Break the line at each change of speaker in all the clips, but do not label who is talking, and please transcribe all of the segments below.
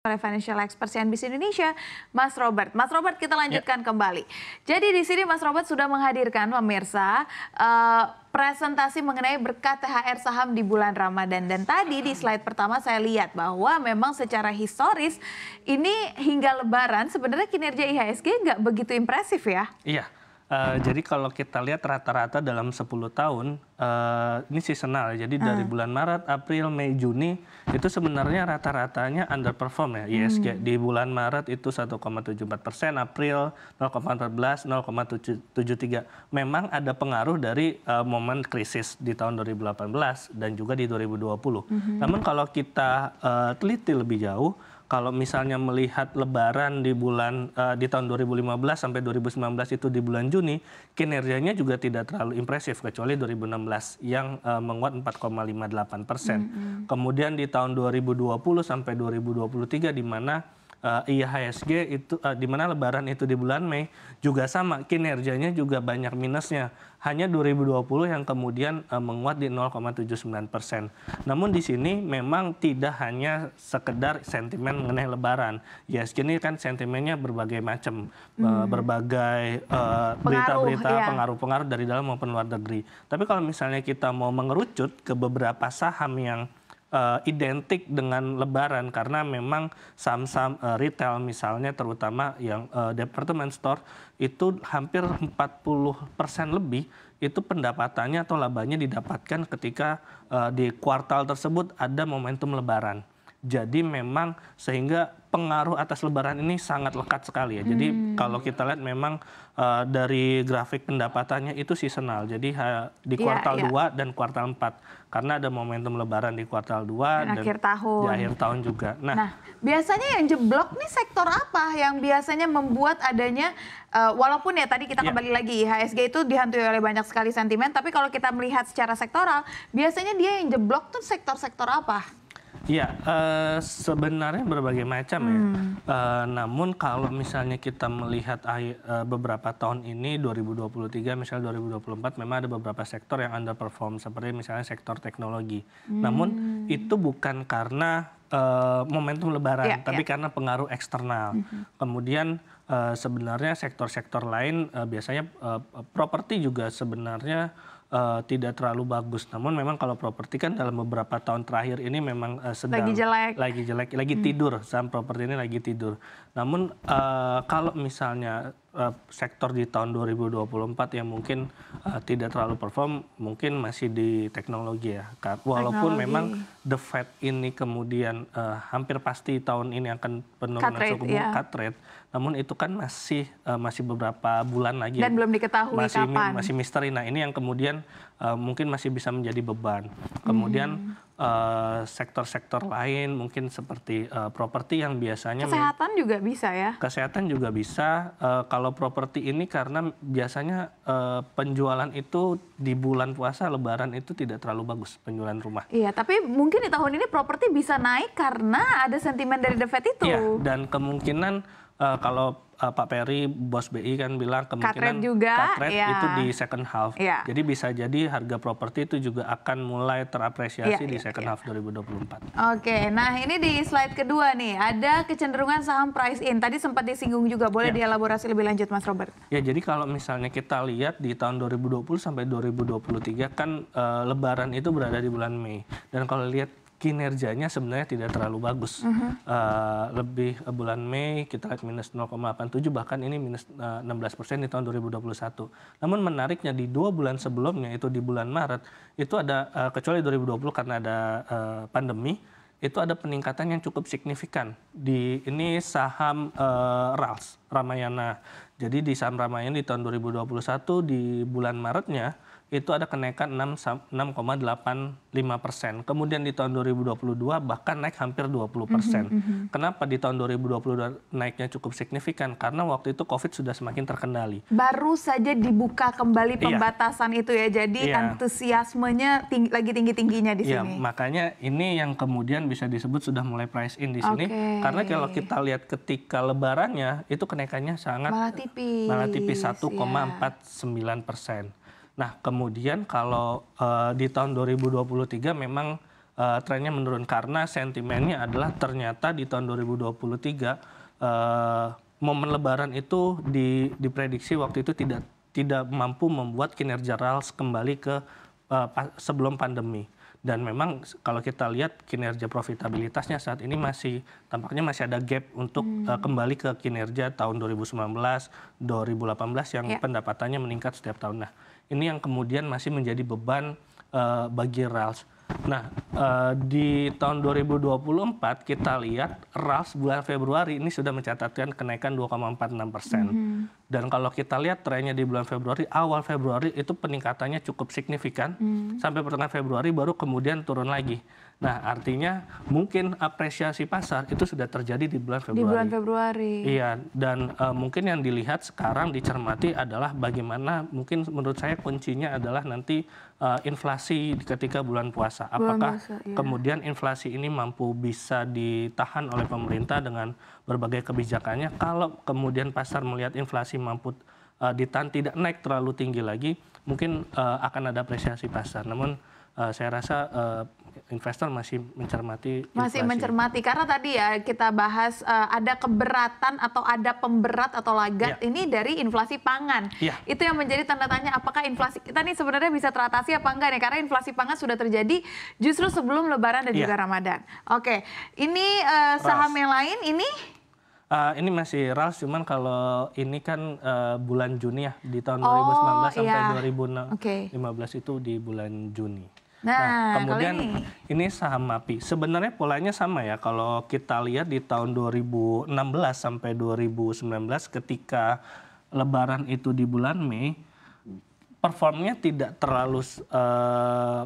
oleh Financial Expert CNBC Indonesia, Mas Robert. Mas Robert, kita lanjutkan kembali. Jadi di sini Mas Robert sudah menghadirkan pemirsa presentasi mengenai berkat THR saham di bulan Ramadan. Dan tadi di slide pertama saya lihat bahwa memang secara historis ini hingga Lebaran sebenarnya kinerja IHSG nggak begitu impresif ya?
Iya. Jadi kalau kita lihat rata-rata dalam 10 tahun, ini seasonal. Jadi dari bulan Maret, April, Mei, Juni, itu sebenarnya rata-ratanya underperform ya IHSG. Di bulan Maret itu 1,74%, April 0,14, 0,73. Memang ada pengaruh dari momen krisis di tahun 2018 dan juga di 2020. Namun kalau kita teliti lebih jauh, kalau misalnya melihat Lebaran di tahun 2015 sampai 2019 itu di bulan Juni, kinerjanya juga tidak terlalu impresif kecuali 2016 yang menguat 4,58%. Kemudian di tahun 2020 sampai 2023 di mana IHSG itu di mana Lebaran itu di bulan Mei juga sama, kinerjanya juga banyak minusnya. Hanya 2020 yang kemudian menguat di 0,79%. Namun di sini memang tidak hanya sekedar sentimen mengenai Lebaran. IHSG ini kan sentimennya berbagai macam, berbagai berita-berita pengaruh-pengaruh dari dalam maupun luar negeri. Tapi kalau misalnya kita mau mengerucut ke beberapa saham yang identik dengan Lebaran karena memang saham-saham retail misalnya terutama yang department store itu hampir 40% lebih itu pendapatannya atau labanya didapatkan ketika di kuartal tersebut ada momentum Lebaran. Jadi memang sehingga pengaruh atas Lebaran ini sangat lekat sekali ya. Jadi kalau kita lihat memang dari grafik pendapatannya itu seasonal. Jadi di kuartal 2 dan kuartal 4. Karena ada momentum Lebaran di kuartal 2 dan
akhir tahun.
Di akhir tahun juga.
Nah, biasanya yang jeblok nih sektor apa yang biasanya membuat adanya, walaupun ya tadi kita kembali lagi, IHSG itu dihantui oleh banyak sekali sentimen, tapi kalau kita melihat secara sektoral, biasanya dia yang jeblok tuh sektor-sektor apa?
Iya, sebenarnya berbagai macam ya. Namun kalau misalnya kita melihat beberapa tahun ini 2023, misalnya 2024, memang ada beberapa sektor yang underperform seperti misalnya sektor teknologi. Namun itu bukan karena momentum Lebaran, tapi karena pengaruh eksternal. Kemudian sebenarnya sektor-sektor lain biasanya properti juga sebenarnya tidak terlalu bagus. Namun memang kalau properti kan dalam beberapa tahun terakhir ini memang sedang lagi jelek, lagi tidur. Saham properti ini lagi tidur. Namun kalau misalnya sektor di tahun 2024 yang mungkin tidak terlalu perform, mungkin masih di teknologi ya. Walaupun memang The Fed ini kemudian hampir pasti tahun ini akan penurunan suku bunga cut rate. Namun itu kan masih beberapa bulan lagi.
Dan belum diketahui kapan.
Masih misteri. Nah ini yang kemudian mungkin masih bisa menjadi beban. Kemudian sektor-sektor lain mungkin seperti properti yang biasanya
kesehatan juga bisa ya.
Kesehatan juga bisa. Kalau properti ini karena biasanya penjualan itu di bulan puasa Lebaran itu tidak terlalu bagus penjualan rumah.
Iya, tapi mungkin di tahun ini properti bisa naik karena ada sentimen dari The Fed itu.
Iya, dan kemungkinan kalau Pak Peri, bos BI kan bilang kemungkinan cut rate itu di second half. Jadi bisa jadi harga properti itu juga akan mulai terapresiasi di second half 2024.
Oke, nah ini di slide kedua nih, ada kecenderungan saham price in. Tadi sempat disinggung juga, boleh dielaborasi lebih lanjut Mas Robert? Ya,
jadi kalau misalnya kita lihat di tahun 2020 sampai 2023 kan Lebaran itu berada di bulan Mei. Dan kalau lihat kinerjanya sebenarnya tidak terlalu bagus. Lebih bulan Mei kita lihat minus 0,87, bahkan ini minus 16% di tahun 2021. Namun menariknya di 2 bulan sebelumnya itu di bulan Maret itu ada kecuali 2020 karena ada pandemi, itu ada peningkatan yang cukup signifikan. Ini saham RALS, Ramayana. Jadi di saham Ramayana di tahun 2021 di bulan Maretnya itu ada kenaikan 6,85%. Kemudian di tahun 2022 bahkan naik hampir 20%. Kenapa di tahun 2022 naiknya cukup signifikan? Karena waktu itu COVID sudah semakin terkendali.
Baru saja dibuka kembali pembatasan itu ya, jadi antusiasmenya lagi tinggi-tingginya di sini.
Makanya ini yang kemudian bisa disebut sudah mulai price in di sini. Karena kalau kita lihat ketika Lebarannya itu kenaikannya sangat malah tipis 1,49%. Nah, kemudian kalau di tahun 2023 memang trennya menurun karena sentimennya adalah ternyata di tahun 2023 momen Lebaran itu diprediksi waktu itu tidak mampu membuat kinerja RALS kembali ke sebelum pandemi. Dan memang kalau kita lihat kinerja profitabilitasnya saat ini tampaknya masih ada gap untuk kembali ke kinerja tahun 2019, 2018 yang pendapatannya meningkat setiap tahun. Nah, ini yang kemudian masih menjadi beban bagi RALS. Nah, di tahun 2024 kita lihat RALS bulan Februari ini sudah mencatatkan kenaikan 2,46%. Dan kalau kita lihat trennya di bulan Februari, awal Februari itu peningkatannya cukup signifikan, sampai pertengahan Februari baru kemudian turun lagi. Nah, artinya mungkin apresiasi pasar itu sudah terjadi di bulan Februari.
Di bulan Februari.
Iya, dan mungkin yang dilihat sekarang dicermati adalah bagaimana mungkin menurut saya kuncinya adalah nanti inflasi ketika bulan puasa. Apakah kemudian inflasi ini mampu bisa ditahan oleh pemerintah dengan berbagai kebijakannya? Kalau kemudian pasar melihat inflasi mampu ditahan, tidak naik terlalu tinggi lagi, mungkin akan ada apresiasi pasar. Namun saya rasa investor masih mencermati inflasi.
Masih mencermati karena tadi ya kita bahas ada keberatan atau ada pemberat atau lagat ini dari inflasi pangan. Itu yang menjadi tanda tanya apakah inflasi kita nih sebenarnya bisa teratasi apa enggak nih, karena inflasi pangan sudah terjadi justru sebelum Lebaran dan juga Ramadan. Oke, ini saham yang lain ini?
Ini masih RALS, cuman kalau ini kan bulan Juni ya, di tahun 2019 sampai 2015 itu di bulan Juni. Nah, kemudian ini saham MAPI. Sebenarnya polanya sama ya, kalau kita lihat di tahun 2016 sampai 2019 ketika Lebaran itu di bulan Mei, performnya tidak terlalu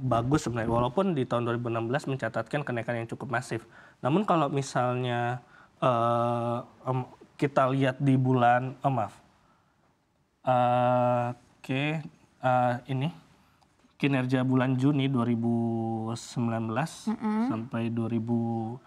bagus sebenarnya, walaupun di tahun 2016 mencatatkan kenaikan yang cukup masif. Namun kalau misalnya kita lihat di bulan, ini kinerja bulan Juni 2019 sampai 2017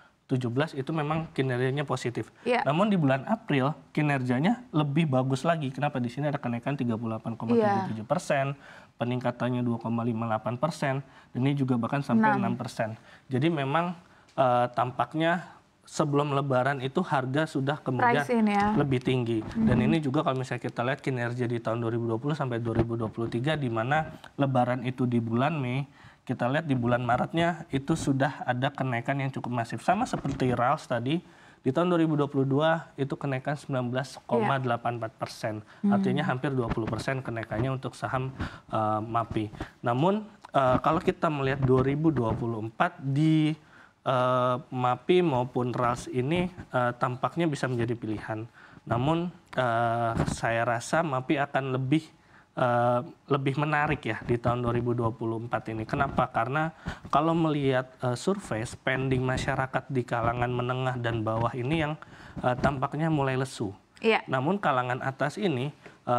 itu memang kinerjanya positif. Namun di bulan April kinerjanya lebih bagus lagi. Kenapa? Di sini ada kenaikan 38,77%, peningkatannya 2,58%, dan ini juga bahkan sampai 6%. Jadi memang tampaknya sebelum Lebaran itu harga sudah kemudian lebih tinggi. Dan ini juga kalau misalnya kita lihat kinerja di tahun 2020 sampai 2023 di mana Lebaran itu di bulan Mei, kita lihat di bulan Maretnya itu sudah ada kenaikan yang cukup masif. Sama seperti RALS tadi, di tahun 2022 itu kenaikan 19,84%. Artinya hampir 20% kenaikannya untuk saham MAPI. Namun kalau kita melihat 2024 di MAPI maupun RALS ini tampaknya bisa menjadi pilihan. Namun saya rasa MAPI akan lebih menarik ya di tahun 2024 ini. Kenapa? Karena kalau melihat survei spending masyarakat di kalangan menengah dan bawah ini yang tampaknya mulai lesu. Namun kalangan atas ini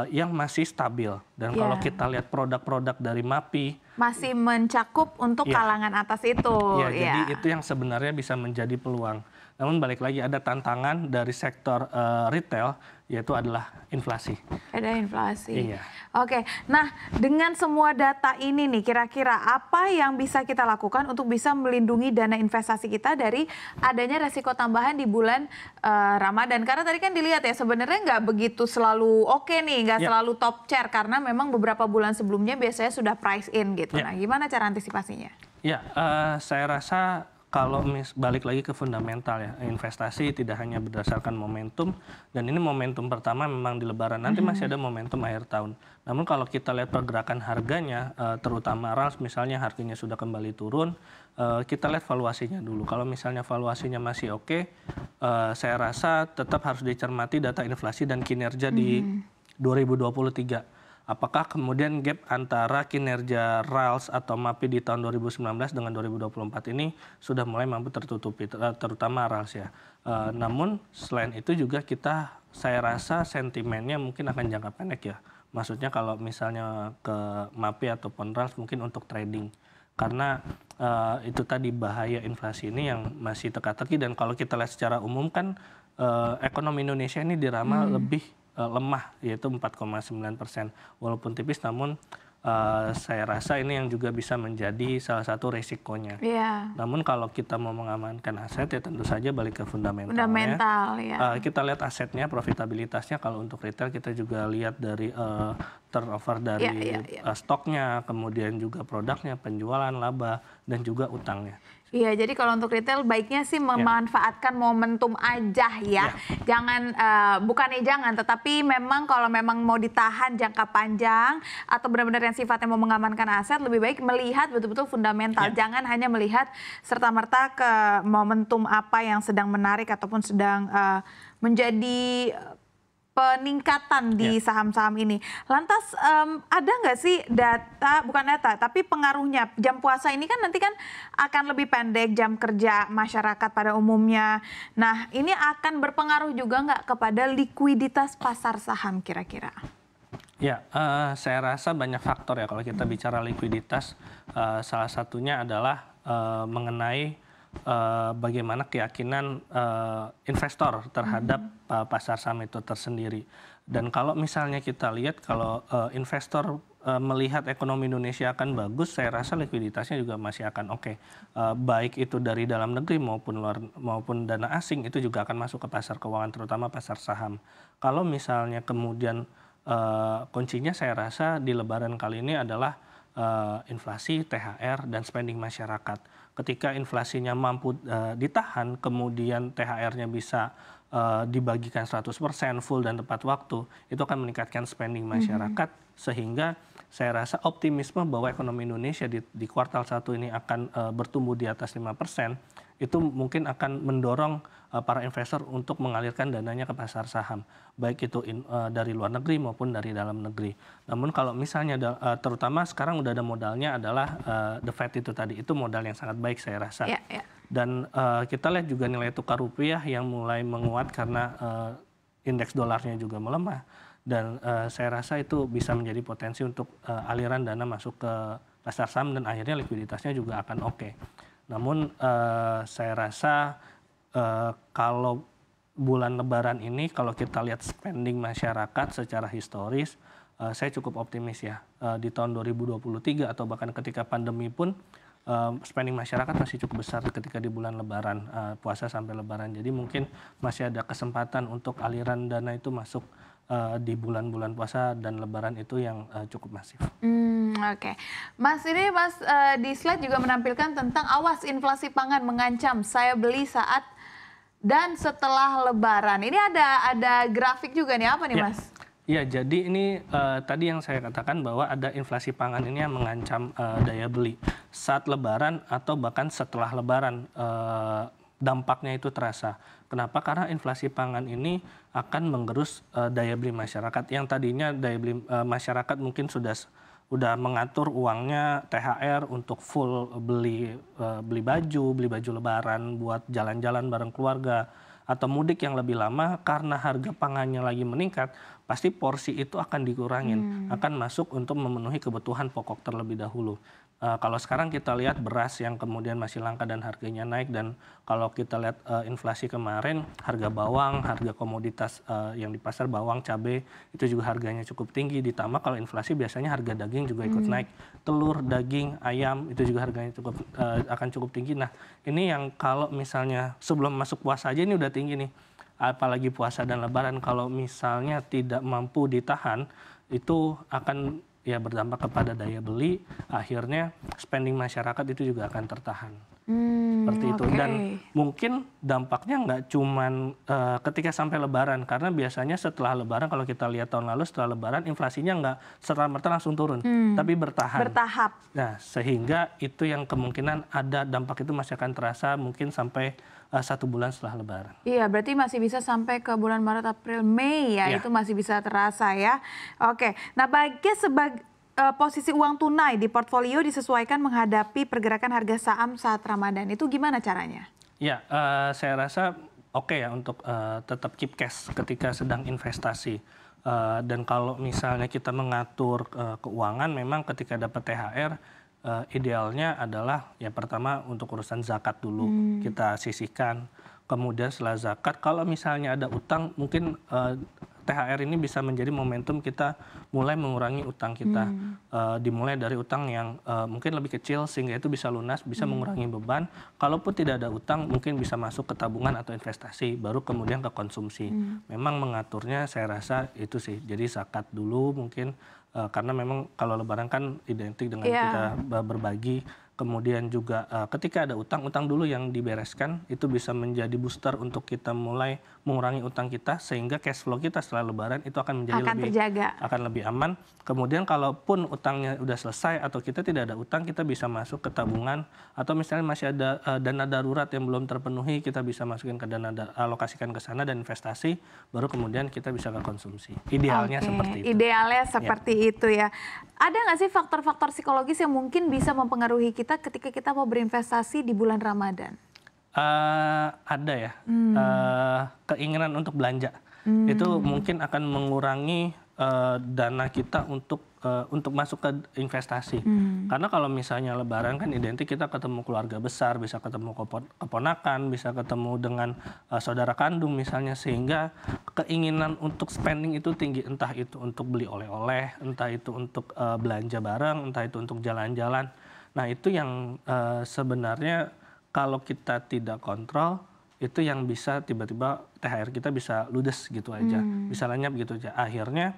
yang masih stabil. Dan kalau kita lihat produk-produk dari MAPI
masih mencakup untuk kalangan atas itu.
Jadi itu yang sebenarnya bisa menjadi peluang. Namun balik lagi ada tantangan dari sektor retail, yaitu adalah inflasi.
Ada inflasi. Oke, nah dengan semua data ini nih, kira-kira apa yang bisa kita lakukan untuk bisa melindungi dana investasi kita dari adanya resiko tambahan di bulan Ramadan? Karena tadi kan dilihat ya, sebenarnya nggak begitu selalu oke nih, nggak selalu top chair, karena memang beberapa bulan sebelumnya biasanya sudah price in gitu. Nah, gimana cara antisipasinya?
Saya rasa kalau balik lagi ke fundamental ya, investasi tidak hanya berdasarkan momentum, dan ini momentum pertama memang di Lebaran, nanti masih ada momentum akhir tahun. Namun kalau kita lihat pergerakan harganya, terutama RALS misalnya harganya sudah kembali turun, kita lihat valuasinya dulu. Kalau misalnya valuasinya masih oke, saya rasa tetap harus dicermati data inflasi dan kinerja di 2023. Apakah kemudian gap antara kinerja RALS atau MAPI di tahun 2019 dengan 2024 ini sudah mulai mampu tertutupi, terutama RALS ya. Namun selain itu juga saya rasa sentimennya mungkin akan jangka pendek ya. Maksudnya kalau misalnya ke MAPI ataupun RALS mungkin untuk trading. Karena itu tadi bahaya inflasi ini yang masih teka-teki, dan kalau kita lihat secara umum kan ekonomi Indonesia ini diramal lebih lemah, yaitu 4,9%. Walaupun tipis, namun saya rasa ini yang juga bisa menjadi salah satu resikonya.
Iya.
Namun kalau kita mau mengamankan aset ya tentu saja balik ke fundamentalnya.
Fundamental ya.
Kita lihat asetnya, profitabilitasnya. Kalau untuk retail kita juga lihat dari turnover dari stoknya, kemudian juga produknya, penjualan, laba, dan juga utangnya.
Iya, jadi kalau untuk retail baiknya sih memanfaatkan momentum aja ya. Jangan, bukannya jangan, tetapi memang kalau memang mau ditahan jangka panjang atau benar-benar yang sifatnya mau mengamankan aset, lebih baik melihat betul-betul fundamental. Jangan hanya melihat serta-merta ke momentum apa yang sedang menarik ataupun sedang menjadi peningkatan di saham-saham ini. Lantas ada nggak sih data, bukan data, tapi pengaruhnya jam puasa ini kan nanti kan akan lebih pendek jam kerja masyarakat pada umumnya. Nah ini akan berpengaruh juga nggak kepada likuiditas pasar saham kira-kira?
Ya, saya rasa banyak faktor ya kalau kita bicara likuiditas. Salah satunya adalah mengenai bagaimana keyakinan investor terhadap pasar saham itu tersendiri. Dan kalau misalnya kita lihat kalau investor melihat ekonomi Indonesia akan bagus, saya rasa likuiditasnya juga masih akan oke. Baik itu dari dalam negeri maupun dana asing itu juga akan masuk ke pasar keuangan, terutama pasar saham. Kalau misalnya kemudian kuncinya saya rasa di Lebaran kali ini adalah inflasi, THR, dan spending masyarakat. Ketika inflasinya mampu ditahan, kemudian THR-nya bisa dibagikan 100% full dan tepat waktu, itu akan meningkatkan spending masyarakat, sehingga saya rasa optimisme bahwa ekonomi Indonesia di kuartal 1 ini akan bertumbuh di atas 5%, itu mungkin akan mendorong para investor untuk mengalirkan dananya ke pasar saham, baik itu dari luar negeri maupun dari dalam negeri. Namun kalau misalnya terutama sekarang udah ada modalnya adalah the Fed itu tadi, itu modal yang sangat baik saya rasa. Dan kita lihat juga nilai tukar rupiah yang mulai menguat karena indeks dolarnya juga melemah. Dan saya rasa itu bisa menjadi potensi untuk aliran dana masuk ke pasar saham dan akhirnya likuiditasnya juga akan oke. Namun saya rasa kalau bulan Lebaran ini kalau kita lihat spending masyarakat secara historis, saya cukup optimis ya. Di tahun 2023 atau bahkan ketika pandemi pun spending masyarakat masih cukup besar ketika di bulan Lebaran, puasa sampai Lebaran. Jadi mungkin masih ada kesempatan untuk aliran dana itu masuk di bulan-bulan puasa dan Lebaran itu yang cukup masif.
Oke. Mas, ini Mas di slide juga menampilkan tentang awas inflasi pangan mengancam saya beli saat dan setelah Lebaran. Ini ada grafik juga nih, apa nih Mas?
Ya, jadi ini tadi yang saya katakan bahwa ada inflasi pangan ini yang mengancam daya beli saat Lebaran atau bahkan setelah Lebaran. Dampaknya itu terasa. Kenapa? Karena inflasi pangan ini akan menggerus daya beli masyarakat. Yang tadinya daya beli masyarakat mungkin sudah mengatur uangnya THR untuk full beli baju Lebaran buat jalan-jalan bareng keluarga atau mudik yang lebih lama, karena harga pangannya lagi meningkat, pasti porsi itu akan dikurangin, akan masuk untuk memenuhi kebutuhan pokok terlebih dahulu. Kalau sekarang kita lihat beras yang kemudian masih langka dan harganya naik, dan kalau kita lihat inflasi kemarin, harga bawang, harga komoditas yang di pasar, bawang, cabai, itu juga harganya cukup tinggi. Ditambah kalau inflasi biasanya harga daging juga ikut naik. Telur, daging, ayam, itu juga harganya akan cukup tinggi. Nah, ini yang kalau misalnya sebelum masuk puasa aja ini udah tinggi nih. Apalagi puasa dan Lebaran, kalau misalnya tidak mampu ditahan, itu akan berdampak kepada daya beli, akhirnya spending masyarakat itu juga akan tertahan. Seperti itu. Dan mungkin dampaknya nggak cuman ketika sampai Lebaran, karena biasanya setelah Lebaran, kalau kita lihat tahun lalu setelah Lebaran, inflasinya nggak serta-merta langsung turun, tapi bertahap. Nah, sehingga itu yang kemungkinan ada dampak itu masih akan terasa mungkin sampai 1 bulan setelah Lebaran.
Iya, berarti masih bisa sampai ke bulan Maret, April, Mei ya, itu masih bisa terasa ya. Oke, nah posisi uang tunai di portfolio disesuaikan menghadapi pergerakan harga saham saat Ramadan, itu gimana caranya?
Ya, saya rasa oke ya untuk tetap keep cash ketika sedang investasi. Dan kalau misalnya kita mengatur keuangan, memang ketika dapat THR, idealnya adalah ya pertama untuk urusan zakat dulu kita sisihkan. Kemudian setelah zakat, kalau misalnya ada utang, mungkin THR ini bisa menjadi momentum kita mulai mengurangi utang kita. Dimulai dari utang yang mungkin lebih kecil sehingga itu bisa lunas, bisa mengurangi beban. Kalaupun tidak ada utang, mungkin bisa masuk ke tabungan atau investasi, baru kemudian ke konsumsi. Memang mengaturnya saya rasa itu sih. Jadi zakat dulu mungkin karena memang kalau Lebaran kan identik dengan kita berbagi. Kemudian juga ketika ada utang dulu yang dibereskan, itu bisa menjadi booster untuk kita mulai mengurangi utang kita, sehingga cash flow kita setelah Lebaran itu akan menjadi lebih aman. Kemudian kalaupun utangnya udah selesai atau kita tidak ada utang, kita bisa masuk ke tabungan, atau misalnya masih ada dana darurat yang belum terpenuhi, kita bisa masukin ke alokasikan ke sana dan investasi, baru kemudian kita bisa ke konsumsi. Idealnya seperti itu.
Idealnya seperti itu ya. Ada nggak sih faktor-faktor psikologis yang mungkin bisa mempengaruhi kita ketika kita mau berinvestasi di bulan Ramadan?
Ada ya, keinginan untuk belanja. Itu mungkin akan mengurangi dana kita untuk masuk ke investasi. Karena kalau misalnya Lebaran kan identik kita ketemu keluarga besar, bisa ketemu keponakan, bisa ketemu dengan saudara kandung misalnya, sehingga keinginan untuk spending itu tinggi, entah itu untuk beli oleh-oleh, entah itu untuk belanja barang, entah itu untuk jalan-jalan. Nah itu yang sebenarnya kalau kita tidak kontrol, itu yang bisa tiba-tiba THR kita bisa ludes gitu aja, bisa lenyap gitu aja. Akhirnya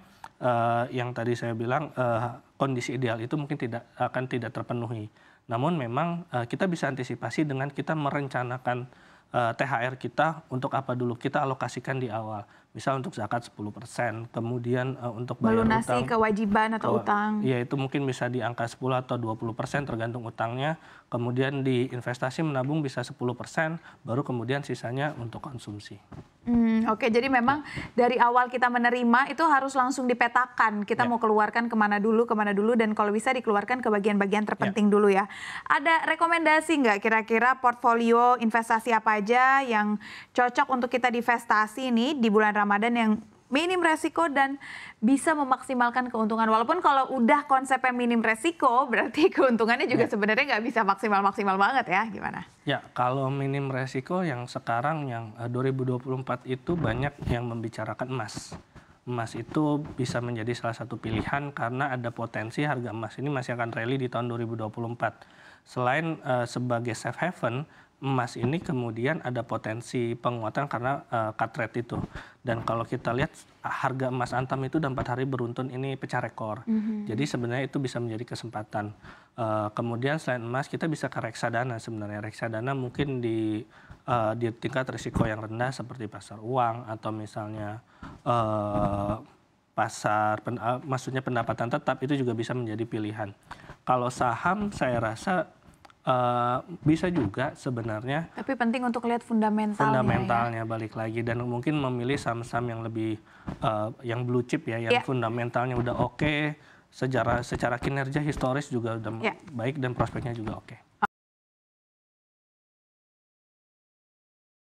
yang tadi saya bilang kondisi ideal itu mungkin tidak terpenuhi. Namun memang kita bisa antisipasi dengan kita merencanakan THR kita untuk apa dulu, kita alokasikan di awal. Misal untuk zakat 10%, kemudian untuk bayar
melunasi
utang,
kewajiban atau utang.
Ya itu mungkin bisa di angka 10 atau 20% tergantung utangnya. Kemudian di investasi menabung bisa 10%, baru kemudian sisanya untuk konsumsi.
Oke, jadi memang dari awal kita menerima itu harus langsung dipetakan. Kita mau keluarkan kemana dulu, dan kalau bisa dikeluarkan ke bagian-bagian terpenting dulu ya. Ada rekomendasi nggak kira-kira portfolio investasi apa aja yang cocok untuk kita divestasi nih di bulan Ramadan yang minim resiko dan bisa memaksimalkan keuntungan? Walaupun kalau udah konsepnya minim resiko, berarti keuntungannya juga sebenarnya nggak bisa maksimal-maksimal banget ya, gimana?
Ya, kalau minim resiko yang sekarang yang 2024 itu banyak yang membicarakan emas. Emas itu bisa menjadi salah satu pilihan karena ada potensi harga emas ini masih akan rally di tahun 2024. Selain sebagai safe haven, emas ini kemudian ada potensi penguatan karena cut rate itu. Dan kalau kita lihat harga emas Antam itu dalam 4 hari beruntun ini pecah rekor. Jadi sebenarnya itu bisa menjadi kesempatan. Kemudian selain emas kita bisa ke reksadana sebenarnya. Reksadana mungkin di tingkat risiko yang rendah seperti pasar uang atau misalnya maksudnya pendapatan tetap, itu juga bisa menjadi pilihan. Kalau saham saya rasa bisa juga sebenarnya.
Tapi penting untuk lihat fundamentalnya.
Balik lagi, dan mungkin memilih saham-saham yang lebih yang blue chip ya, yang fundamentalnya udah oke, secara kinerja historis juga udah baik dan prospeknya juga oke.